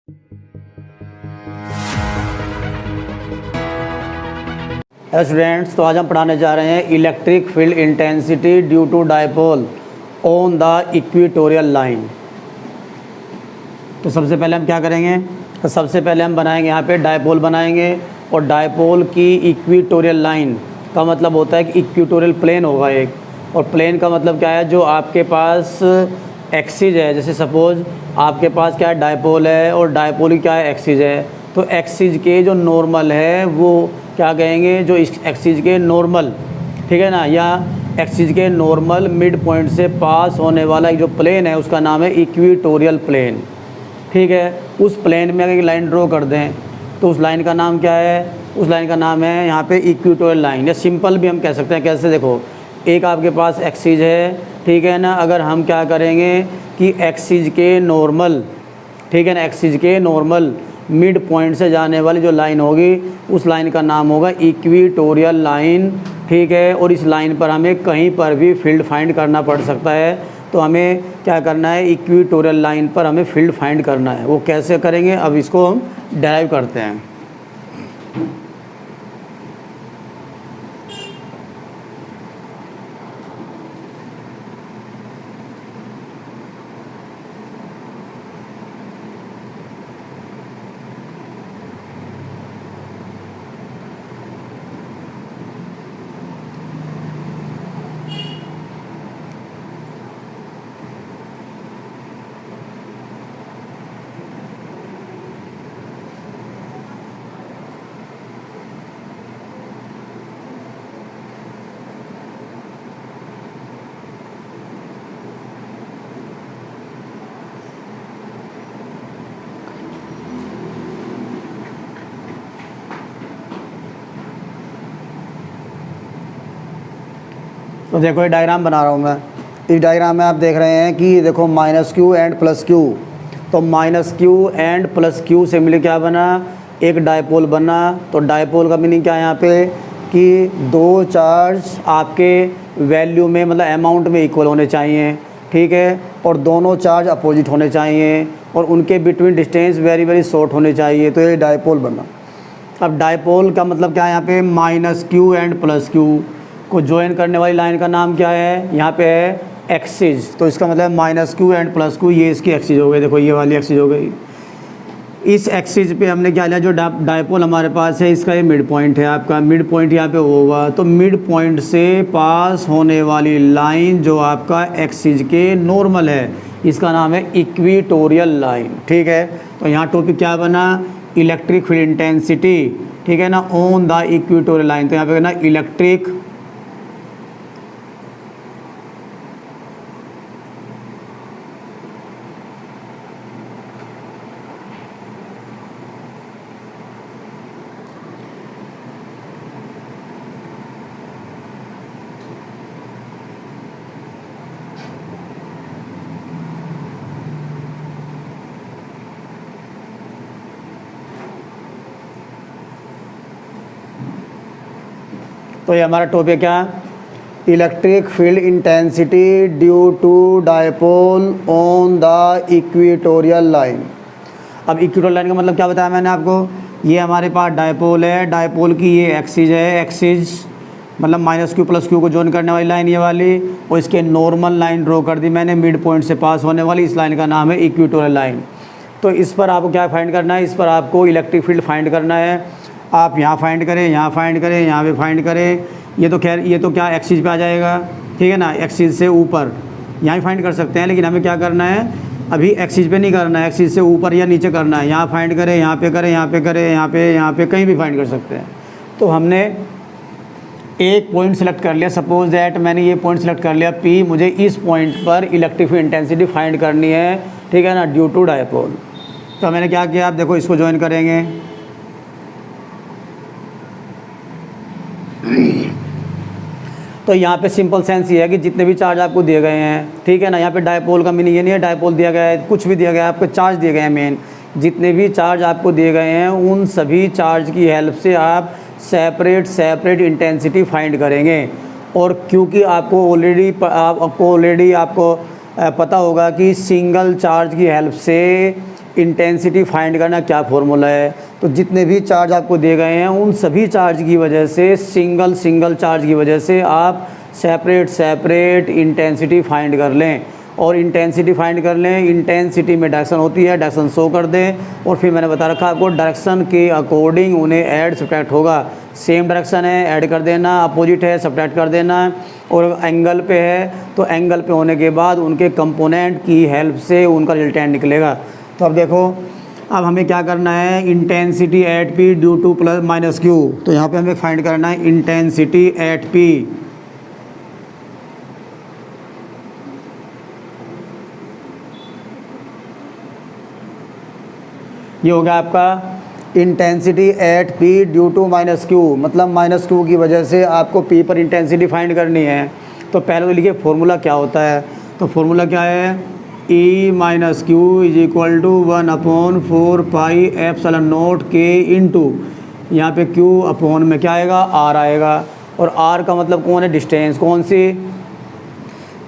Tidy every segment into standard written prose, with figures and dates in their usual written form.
Hello students, तो आज हम पढ़ाने जा रहे हैं electric field intensity due to dipole on the equatorial line. तो सबसे पहले हम क्या करेंगे, तो सबसे पहले हम बनाएंगे यहाँ पे डायपोल बनाएंगे। और डायपोल की इक्वेटोरियल लाइन का मतलब होता है कि इक्वेटोरियल प्लेन होगा एक, और प्लेन का मतलब क्या है, जो आपके पास एक्सिस है। जैसे सपोज आपके पास क्या है, डायपोल है, और डायपोल की क्या है, एक्सिस है। तो एक्सिस के जो नॉर्मल है वो क्या कहेंगे, जो इस एक्सिस के नॉर्मल, ठीक है ना, या एक्सिस के नॉर्मल मिड पॉइंट से पास होने वाला एक जो प्लेन है उसका नाम है इक्वेटोरियल प्लेन। ठीक है, उस प्लेन में अगर एक लाइन ड्रॉ कर दें तो उस लाइन का नाम क्या है, उस लाइन का नाम है यहाँ पे इक्वेटोरियल लाइन, या सिंपल भी हम कह सकते हैं। कैसे, देखो एक आपके पास एक्सिस है, ठीक है ना, अगर हम क्या करेंगे कि एक्सिस के नॉर्मल, ठीक है ना, एक्सिस के नॉर्मल मिड पॉइंट से जाने वाली जो लाइन होगी उस लाइन का नाम होगा इक्वेटोरियल लाइन। ठीक है, और इस लाइन पर हमें कहीं पर भी फील्ड फाइंड करना पड़ सकता है। तो हमें क्या करना है, इक्वेटोरियल लाइन पर हमें फील्ड फाइंड करना है। वो कैसे करेंगे, अब इसको हम डिराइव करते हैं। तो देखो ये डायग्राम बना रहा हूँ मैं। इस डायग्राम में आप देख रहे हैं कि देखो minus Q and plus Q. तो minus Q and plus Q से मिले क्या बना, एक डायपोल बना। तो डायपोल का मीनिंग क्या है यहाँ पे, कि दो चार्ज आपके वैल्यू में, मतलब अमाउंट में इक्वल होने चाहिए। ठीक है, और दोनों चार्ज अपोजिट होने चाहिए, और उनके between distance very very short होने चाहिए। तो ये डायपोल बना। अब डायपोल का मतलब क्या है, यहाँ पे minus Q and plus Q को ज्वाइन करने वाली लाइन का नाम क्या है, यहाँ पे है एक्सिस। तो इसका मतलब minus Q and plus Q, ये इसकी एक्सिस हो गई। देखो ये वाली एक्सिस हो गई। इस एक्सिस पे हमने क्या लिया, जो डायपोल हमारे पास है इसका ये मिड पॉइंट है। आपका मिड पॉइंट यहाँ पे होगा। तो मिड पॉइंट से पास होने वाली लाइन जो आपका एक्सिस के नॉर्मल है इसका नाम है इक्वेटोरियल लाइन। ठीक है, तो यहाँ टॉपिक क्या बना, इलेक्ट्रिक फील्ड इंटेंसिटी, ठीक है ना, ऑन द इक्वेटोरियल लाइन। तो यहाँ पे ना इलेक्ट्रिक तो ये हमारा टॉपिक क्या, electric field intensity due to dipole on the equatorial line. अब इक्वेटोरियल लाइन का मतलब क्या बताया मैंने आपको, ये हमारे पास डायपोल है, डायपोल की ये एक्सिस है, एक्सिस मतलब माइनस क्यू प्लस क्यू को ज्वाइन करने वाली लाइन ये वाली, और इसके नॉर्मल लाइन ड्रॉ कर दी मैंने मिड पॉइंट से पास होने वाली। इस लाइन का नाम है इक्वेटोरियल लाइन। तो इस पर आपको क्या फाइंड करना है, इस पर आपको इलेक्ट्रिक फील्ड फाइंड करना है। आप यहाँ फाइंड करें, यहाँ फाइंड करें, यहाँ पे फाइंड करें। ये तो खैर ये तो क्या एक्सिस पे आ जाएगा, ठीक है ना, एक्सिस से ऊपर यहाँ फाइंड कर सकते हैं, लेकिन हमें क्या करना है, अभी एक्सिस पे नहीं करना है, एक्सिस से ऊपर या नीचे करना है। यहाँ फाइंड करें, यहाँ पे करें, यहाँ पे करें, यहाँ पे कहीं भी फाइंड कर सकते हैं। तो हमने एक पॉइंट सेलेक्ट कर लिया, सपोज दैट मैंने ये पॉइंट सेलेक्ट कर लिया P, मुझे इस पॉइंट पर इलेक्ट्रिक फील्ड इंटेंसिटी फाइंड करनी है, ठीक है ना, ड्यू टू डायपोल। तो मैंने क्या किया, आप देखो इसको ज्वाइन करेंगे। तो यहाँ पे सिंपल सेंस ये है कि जितने भी चार्ज आपको दिए गए हैं, ठीक है ना, यहाँ पे डायपोल का मीनिंग ये नहीं है डायपोल दिया गया है, कुछ भी दिया गया है, आपको चार्ज दिए गए हैं। मेन जितने भी चार्ज आपको दिए गए हैं उन सभी चार्ज की हेल्प से आप सेपरेट इंटेंसिटी फाइंड करेंगे। और क्योंकि आपको ऑलरेडी आपको पता होगा कि सिंगल चार्ज की हेल्प से इंटेंसिटी फाइंड करना क्या फॉर्मूला है। तो जितने भी चार्ज आपको दिए गए हैं उन सभी चार्ज की वजह से सिंगल चार्ज की वजह से आप सेपरेट इंटेंसिटी फाइंड कर लें और इंटेंसिटी फाइंड कर लें। इंटेंसिटी में डायरेक्शन होती है, डायरेक्शन शो कर दें और फिर मैंने बता रखा आपको डायरेक्शन के अकॉर्डिंग उन्हें ऐड सब्ट्रैक्ट होगा। सेम डायरेक्शन है ऐड कर देना, अपोजिट है सब्ट्रैक्ट कर देना और एंगल पे है तो एंगल पे होने के बाद उनके कंपोनेंट की हेल्प से उनका रिजल्टेंट निकलेगा। तो अब देखो अब हमें क्या करना है, intensity at P due to plus minus Q. तो यहाँ पे हमें फाइंड करना है इंटेंसिटी एट पी। ये हो गया आपका intensity at P due to minus Q, मतलब माइनस क्यू की वजह से आपको पी पर इंटेंसिटी फाइंड करनी है। तो पहले तो लिखिए फॉर्मूला क्या होता है। तो फॉर्मूला क्या है, E minus Q is equal to 1/4 pi epsilon naught के इंटू यहाँ पे क्यू अपॉन में क्या आएगा, आर आएगा। और आर का मतलब कौन है, डिस्टेंस। कौन सी,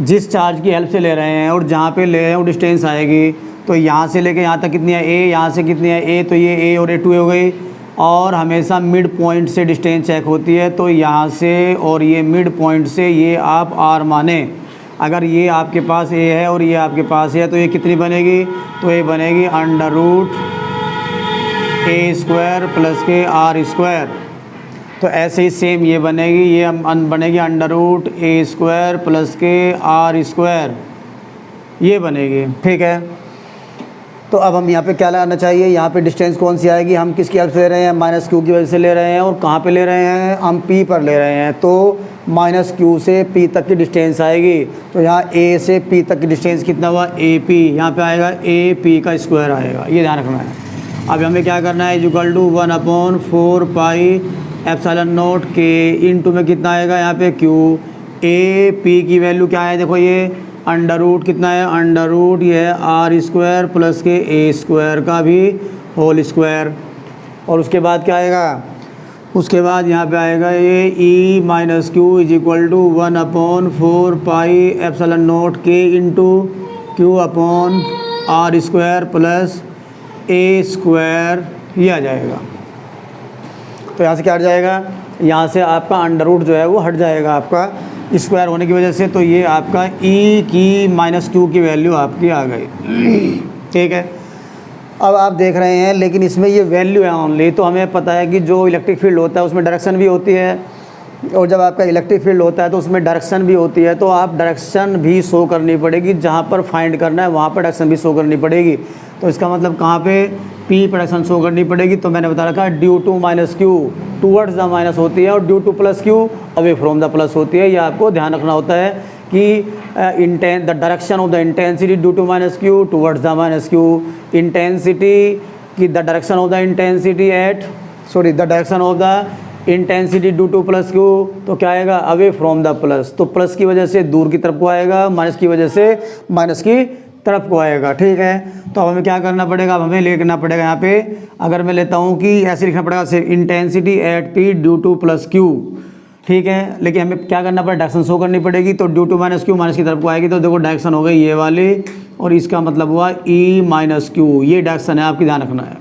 जिस चार्ज की हेल्प से ले रहे हैं और जहाँ पे ले रहे हैं वो डिस्टेंस आएगी। तो यहाँ से लेके यहाँ तक कितनी है, ए, यहाँ से कितनी है, ए, तो ये ए और ए टू हो गई। और हमेशा मिड पॉइंट से डिस्टेंस चेक होती है, तो यहाँ से और ये मिड पॉइंट से ये आप आर माने। अगर ये आपके पास ए है और ये आपके पास है तो ये कितनी बनेगी, तो ये बनेगी √a² प्लस के r²। तो ऐसे ही सेम ये बनेगी, ये बनेगी √a² प्लस के r², ये बनेगी। ठीक है, तो अब हम यहाँ पे क्या लगाना चाहिए, यहाँ पे डिस्टेंस कौन सी आएगी, हम किसकी हेल्प से ले रहे हैं, माइनस क्यू की वजह से ले रहे हैं। और कहाँ पे ले रहे हैं, हम पी पर ले रहे हैं। तो माइनस क्यू से पी तक की डिस्टेंस आएगी। तो यहाँ ए से पी तक की डिस्टेंस कितना हुआ, ए पी, यहाँ पे आएगा ए पी का स्क्वायर आएगा, ये ध्यान रखना है। अब हमें क्या करना है, equal to 1/4 pi epsilon naught के इंटू में कितना आएगा, यहाँ पे क्यू। ए पी की वैल्यू क्या है, देखो ये √ कितना है, √ ये है r² प्लस के a² का भी होल स्क्वायर। और उसके बाद क्या आएगा, उसके बाद यहाँ पे आएगा ये E minus Q is equal to 1/4 pi epsilon naught के into Q upon r² plus a², ये आ जाएगा। तो यहाँ से क्या हट जाएगा, यहाँ से आपका √ जो है वो हट जाएगा आपका स्क्वायर होने की वजह से। तो ये आपका e की माइनस क्यू की वैल्यू आपकी आ गई। ठीक है, अब आप देख रहे हैं लेकिन इसमें ये वैल्यू है ओनली। तो हमें पता है कि जो इलेक्ट्रिक फील्ड होता है उसमें डायरेक्शन भी होती है, और जब आपका इलेक्ट्रिक फील्ड होता है तो उसमें डायरेक्शन भी होती है। तो आप डायरेक्शन भी शो करनी पड़ेगी, जहाँ पर फाइंड करना है वहाँ पर डायरेक्शन भी शो करनी पड़ेगी। तो इसका मतलब कहाँ पे, पी पर डायरेक्शन शो करनी पड़ेगी। तो मैंने बता रखा है due to minus Q towards the minus होती है और due to plus Q away from the plus होती है। ये आपको ध्यान रखना होता है कि the direction of the intensity due to minus Q towards the minus Q. Intensity की the direction of the intensity the direction of the intensity due to plus Q, तो क्या आएगा, अवे फ्रॉम द प्लस। तो plus की वजह से दूर की तरफ को आएगा, माइनस की वजह से माइनस की तरफ को आएगा। ठीक है, तो अब हमें क्या करना पड़ेगा, अब हमें लिखना पड़ेगा यहाँ पे, अगर मैं लेता हूँ कि ऐसे लिखना पड़ेगा सिर्फ intensity at P due to plus Q. ठीक है, लेकिन हमें क्या करना पड़ेगा, डायरेक्शन शो करनी पड़ेगी। तो due to minus Q minus की तरफ को आएगी। तो देखो डायरेक्शन हो गई ये वाली और इसका मतलब हुआ ई माइनस क्यू, ये डायरेक्शन है, आपकी ध्यान रखना है।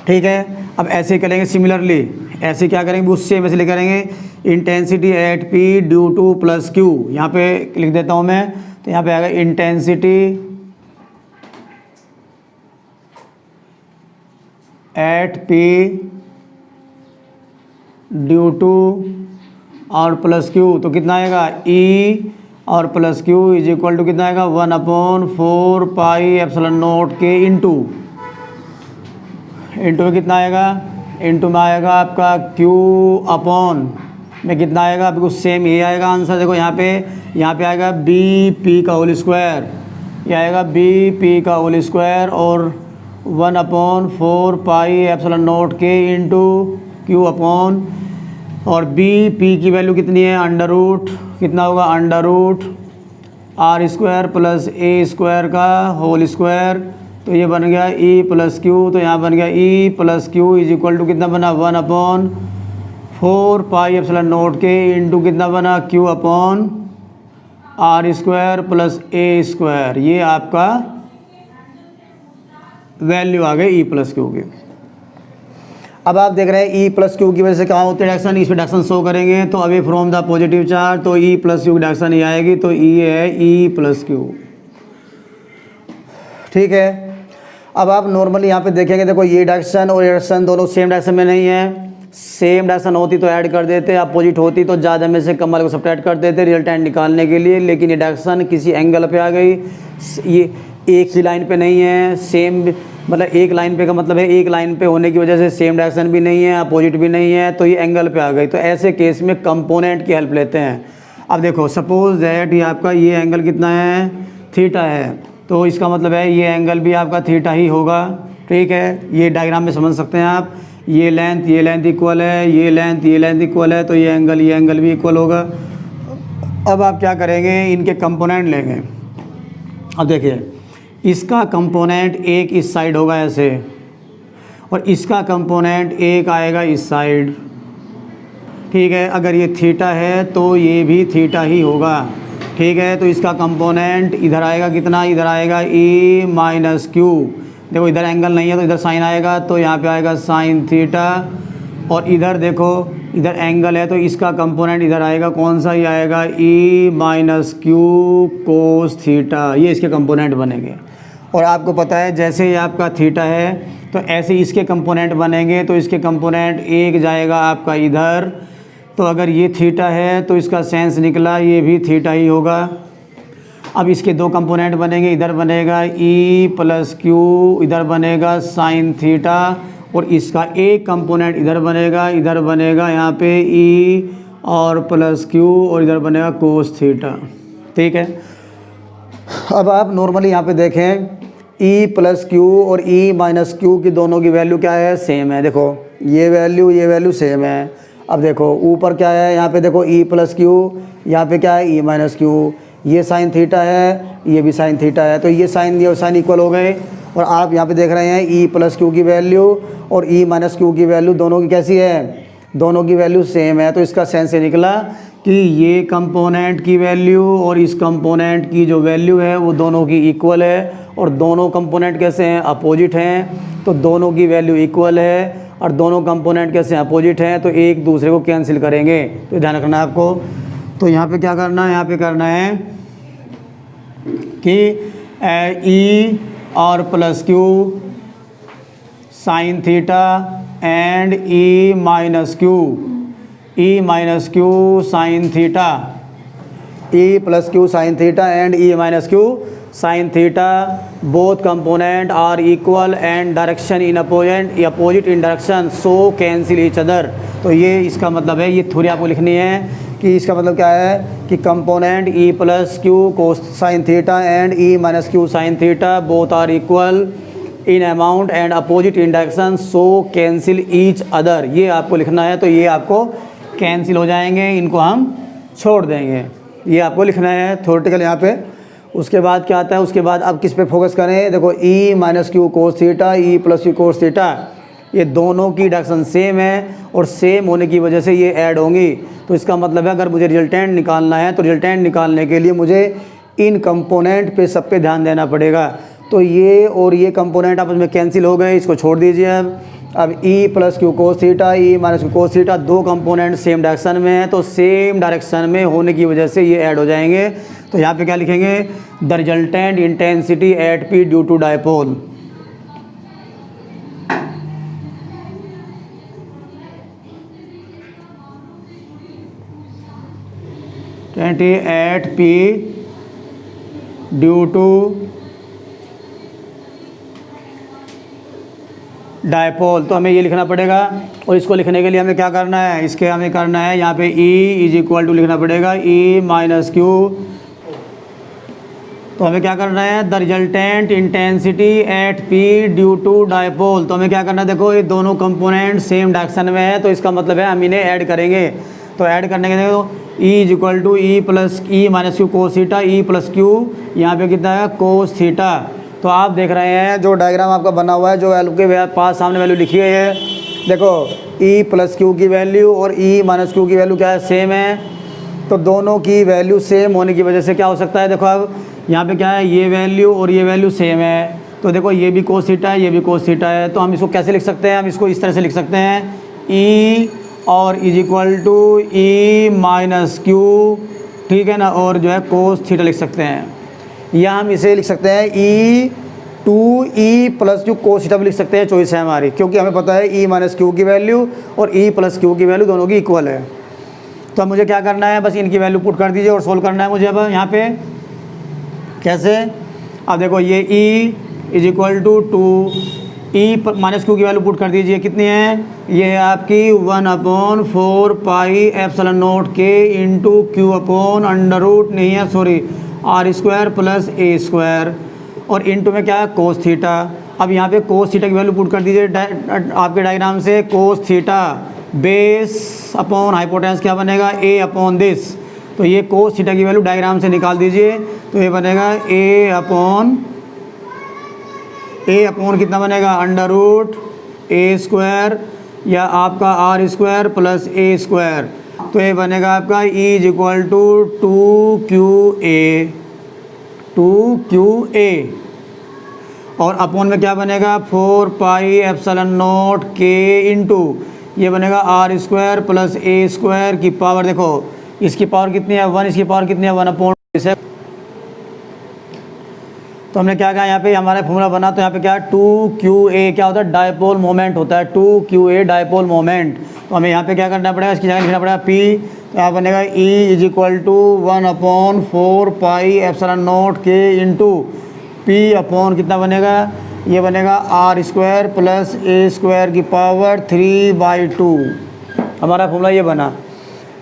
ठीक है, अब ऐसे करेंगे सिमिलरली, ऐसे क्या करेंगे, उससे वैसे करेंगे intensity at P due to plus Q. यहाँ पे लिख देता हूँ मैं, तो यहाँ पे आएगा intensity at P due to और प्लस क्यू। तो कितना आएगा, ई और plus Q is equal to कितना आएगा, 1/4 पाई एप्सिलॉन नॉट के इंटू में कितना आएगा, इंटू में आएगा आपका क्यू अपॉन में कितना आएगा, बिल्कुल सेम ये आएगा आंसर। देखो यहाँ पे आएगा बी पी का होल स्क्वायर, ये आएगा बी पी का होल स्क्वायर और 1/4 पाई एप्सिलॉन नॉट के इंटू क्यू अपॉन, और बी पी की वैल्यू कितनी है, √ कितना होगा, √r² प्लस a² का होल स्क्वायर। तो ये बन गया ई प्लस क्यू। तो यहाँ बन गया E plus Q is equal to कितना बना, 1/4 पाई एप्सिलॉन नॉट के इंटू कितना बना, Q upon r² plus a²। ये आपका वैल्यू आ गई ई प्लस क्यू की। अब आप देख रहे हैं ई प्लस क्यू की वजह से कहाँ होते हैं डायरेक्शन, इस पर डायरेक्शन शो करेंगे तो away from the positive charge, तो ई प्लस क्यू की डायरेक्शन ही आएगी, तो ई है ई प्लस क्यू। ठीक है, अब आप नॉर्मली यहाँ पे देखेंगे, देखो ये डायरेक्शन और ये डायरेक्शन दोनों सेम डायरेक्शन में नहीं है। सेम डायरेक्शन होती तो ऐड कर देते, अपोजिट होती तो ज़्यादा में से कम वाले को सब्ट्रैक्ट कर देते रिजल्टेंट निकालने के लिए। लेकिन ये डायरेक्शन किसी एंगल पे आ गई, ये एक ही लाइन पे नहीं है, सेम मतलब एक लाइन पे का मतलब है एक लाइन पे होने की वजह से सेम डायरेक्शन भी नहीं है, अपोजिट भी नहीं है, तो ये एंगल पे आ गई। तो ऐसे केस में कंपोनेंट की हेल्प लेते हैं। अब देखो सपोज दैट ये आपका ये एंगल कितना है, थीटा है, तो इसका मतलब है ये एंगल भी आपका थीटा ही होगा। ठीक है, ये डायग्राम में समझ सकते हैं आप, ये लेंथ इक्वल है, ये लेंथ इक्वल है, तो ये एंगल भी इक्वल होगा। अब आप क्या करेंगे, इनके कंपोनेंट लेंगे। अब देखिए इसका कंपोनेंट एक इस साइड होगा ऐसे, और इसका कंपोनेंट एक आएगा इस साइड। ठीक है, अगर ये थीटा है तो ये भी थीटा ही होगा। ठीक है, तो इसका कंपोनेंट इधर आएगा कितना, इधर आएगा ई माइनस क्यू। देखो इधर एंगल नहीं है तो इधर साइन आएगा, तो यहाँ पे आएगा साइन थीटा। और इधर देखो इधर एंगल है तो इसका कंपोनेंट इधर आएगा, कौन सा, ये आएगा ई माइनस क्यू कोस थीटा। ये इसके कंपोनेंट बनेंगे। और आपको पता है जैसे ये आपका थीटा है तो ऐसे इसके कंपोनेंट बनेंगे, तो इसके कंपोनेंट एक जाएगा आपका इधर, तो अगर ये थीटा है तो इसका सेंस निकला ये भी थीटा ही होगा। अब इसके दो कंपोनेंट बनेंगे, इधर बनेगा ई प्लस क्यू, इधर बनेगा साइन थीटा, और इसका एक कंपोनेंट इधर बनेगा यहाँ पे ई और प्लस क्यू, और इधर बनेगा कोस थीटा। ठीक है, अब आप नॉर्मली यहाँ पे देखें ई प्लस क्यू और ई माइनस क्यू की दोनों की वैल्यू क्या है, सेम है। देखो ये वैल्यू सेम है। अब देखो ऊपर क्या है, यहाँ पे देखो ई प्लस क्यू, यहाँ पे क्या है ई माइनस क्यू, ये साइन थीटा है, ये भी साइन थीटा है, तो ये साइन इक्वल हो गए। और आप यहाँ पे देख रहे हैं ई प्लस क्यू की वैल्यू और ई माइनस क्यू की वैल्यू दोनों की कैसी है, दोनों की वैल्यू सेम है। तो इसका सेंस ये निकला कि ये कंपोनेंट की वैल्यू और इस कंपोनेंट की जो वैल्यू है वो दोनों की इक्वल है। और दोनों कंपोनेंट कैसे हैं, अपोजिट हैं, तो दोनों की वैल्यू इक्वल है। और दोनों कंपोनेंट कैसे अपोजिट हैं तो एक दूसरे को कैंसिल करेंगे, तो ध्यान रखना है आपको। तो यहाँ पे क्या करना है, यहाँ पे करना है कि ई और plus Q sine theta and E minus Q sine theta, E plus Q sine theta and E minus Q sine theta, both component are equal and direction in opposite in direction, so cancel each other. तो ये इसका मतलब है, ये theory आपको लिखनी है कि इसका मतलब क्या है कि component E plus Q cos sine theta and E minus Q sine theta both are equal in amount and opposite in direction, so cancel each other. ये आपको लिखना है, तो ये आपको कैंसिल हो जाएंगे, इनको हम छोड़ देंगे। ये आपको लिखना है थ्योरेटिकल यहाँ पे। उसके बाद क्या आता है, उसके बाद अब किस पे फोकस करें, देखो E minus Q cos theta, E plus Q cos theta, ये दोनों की डायरेक्शन सेम है और सेम होने की वजह से ये ऐड होंगी। तो इसका मतलब है अगर मुझे रिजल्टेंट निकालना है तो रिजल्टेंट निकालने के लिए मुझे इन कंपोनेंट पे सब पे ध्यान देना पड़ेगा। तो ये और ये कंपोनेंट आपस में कैंसिल हो गए, इसको छोड़ दीजिए। अब E plus Q cos theta, E minus Q cos theta, दो कंपोनेंट सेम डायरेक्शन में है, तो सेम डायरेक्शन में होने की वजह से ये ऐड हो जाएंगे। तो यहाँ पे क्या लिखेंगे, the resultant intensity at P due to dipole. At P due to dipole, तो हमें ये लिखना पड़ेगा। और इसको लिखने के लिए हमें क्या करना है, इसके हमें करना है यहाँ पे E इज इक्वल टू लिखना पड़ेगा E माइनस क्यू। तो हमें क्या करना है, the resultant intensity at P due to dipole. तो हमें क्या करना है, देखो ये दोनों कंपोनेंट सेम डायरेक्शन में है, तो इसका मतलब है हम इन्हें ऐड करेंगे। तो ऐड करने के देखो E is equal to E plus E minus Q cos theta, E plus Q यहाँ पे कितना है कोस थीटा। तो आप देख रहे हैं जो डायग्राम आपका बना हुआ है, जो वैल्यू के पास सामने वैल्यू लिखी है, देखो ई प्लस क्यू की वैल्यू और ई माइनस क्यू की वैल्यू क्या है, सेम है। तो दोनों की वैल्यू सेम होने की वजह से क्या हो सकता है, देखो अब यहाँ पे क्या है, ये वैल्यू और ये वैल्यू सेम है, तो देखो ये भी कोस थीटा है, ये भी कोस थीटा है, तो हम इसको कैसे लिख सकते हैं? हम इसको इस तरह से लिख सकते हैं ई और is equal to E minus Q, ठीक है ना, और जो है कोस थीटा लिख सकते हैं, या हम इसे लिख सकते हैं ई 2e plus Q cos theta भी लिख सकते हैं, चॉइस है हमारी, क्योंकि हमें पता है ई माइनस क्यू की वैल्यू और ई प्लस क्यू की वैल्यू दोनों की इक्वल है। तो अब मुझे क्या करना है? बस इनकी वैल्यू पुट कर दीजिए और सोल्व करना है मुझे। अब यहाँ पे कैसे? अब देखो ये E is equal to 2e minus Q की वैल्यू पुट कर दीजिए, कितनी है? ये है आपकी 1/4 पाई एप्सिलॉन नॉट के into Q upon under root नहीं है sorry R square plus A square, और इंटू में क्या है? Cos theta. अब यहाँ पे कोस थीटा की वैल्यू पुट कर दीजिए आपके डायग्राम से। Cos theta base upon hypotenuse क्या बनेगा? A upon this. तो ये कोस थीटा की वैल्यू डायग्राम से निकाल दीजिए, तो ये बनेगा ए अपॉन कितना बनेगा? अंडर रूट ए स्क्वायर या आपका R square plus A square. तो ये बनेगा आपका ई इज इक्वल टू 2QA और अपॉन में क्या बनेगा? 4 पाई एप्सिलॉन नॉट के इंटू ये बनेगा R square plus A square की पावर, देखो इसकी पावर कितनी है? 1, इसकी पावर कितनी है? 1/6। तो हमने क्या कहा? यहाँ पे हमारा फॉर्मूला बना, तो यहाँ पे क्या है? 2QA क्या होता है? डायपोल मोमेंट होता है, 2QA डायपोल मोमेंट। तो हमें यहाँ पे क्या करना पड़ेगा? इसकी जगह लिखना पड़ेगा P, तो यहाँ बनेगा E is equal to 1/4 pi epsilon naught के इंटू P अपॉन कितना बनेगा? ये बनेगा R square plus A square की पावर 3/2। हमारा फॉर्मूला ये बना,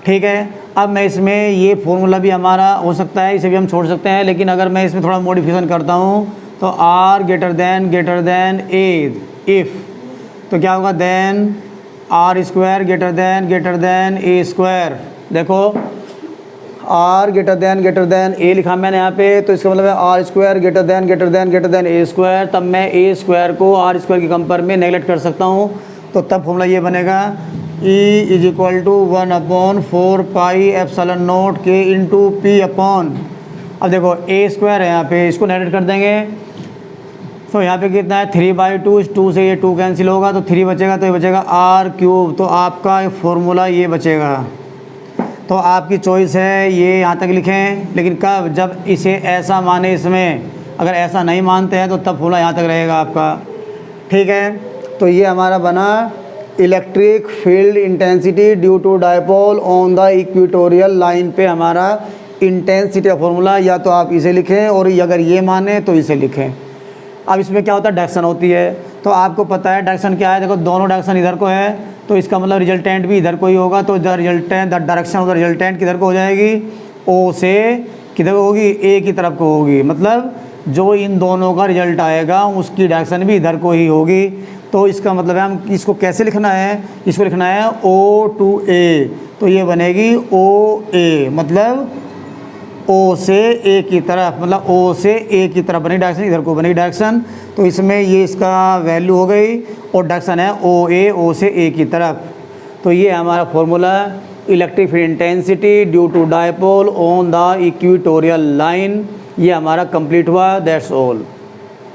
ठीक है। अब मैं इसमें ये फॉर्मूला भी हमारा हो सकता है, इसे भी हम छोड़ सकते हैं, लेकिन अगर मैं इसमें थोड़ा मॉडिफिकेशन करता हूँ तो R greater than A if, तो क्या होगा? Then R square greater than A square. देखो आर ग्रेटर देन ए लिखा मैंने यहाँ पे, तो इसका मतलब है R square greater than A square. तब मैं ए स्क्वायर को आर स्क्वायर के कंपेयर में नेगलेक्ट कर सकता हूँ, तो तब फॉर्मूला ये बनेगा E is equal to 1/4 pi epsilon naught के इंटू पी अपॉन, अब देखो ए स्क्वायर है यहाँ पे, इसको नेगलेक्ट कर देंगे तो यहाँ पे कितना है? 3/2, इस 2 से ये 2 कैंसिल होगा तो 3 बचेगा, तो ये बचेगा आर क्यूब। तो आपका फॉर्मूला ये बचेगा। तो आपकी चॉइस है ये यहाँ तक लिखें, लेकिन कब? जब इसे ऐसा माने इसमें, अगर ऐसा नहीं मानते हैं तो तब फॉर्मूला यहाँ तक रहेगा आपका, ठीक है। तो ये हमारा बना electric field intensity due to dipole on the equatorial line पे हमारा इंटेंसिटी का फॉर्मूला, या तो आप इसे लिखें और अगर ये माने तो इसे लिखें। अब इसमें क्या होता है? डायरेक्शन होती है, तो आपको पता है डायरेक्शन क्या है। देखो दोनों डायरेक्शन इधर को है, तो इसका मतलब रिजल्टेंट भी इधर को ही होगा, तो the direction of the resultant किधर को हो जाएगी? ओ से किधर होगी? ए की तरफ को होगी। मतलब जो इन दोनों का रिजल्ट आएगा उसकी डायरेक्शन भी इधर को ही होगी। तो इसका मतलब है हम इसको कैसे लिखना है? इसको लिखना है O to A, तो ये बनेगी OA, मतलब O से A की तरफ, मतलब O से A की तरफ बनेगी डायरेक्शन, इधर को बनेगी डायरेक्शन। तो इसमें ये इसका वैल्यू हो गई और डायरेक्शन है OA, O से A की तरफ। तो ये हमारा formula electric field intensity due to dipole on the equatorial line, ये हमारा कंप्लीट हुआ। That's all.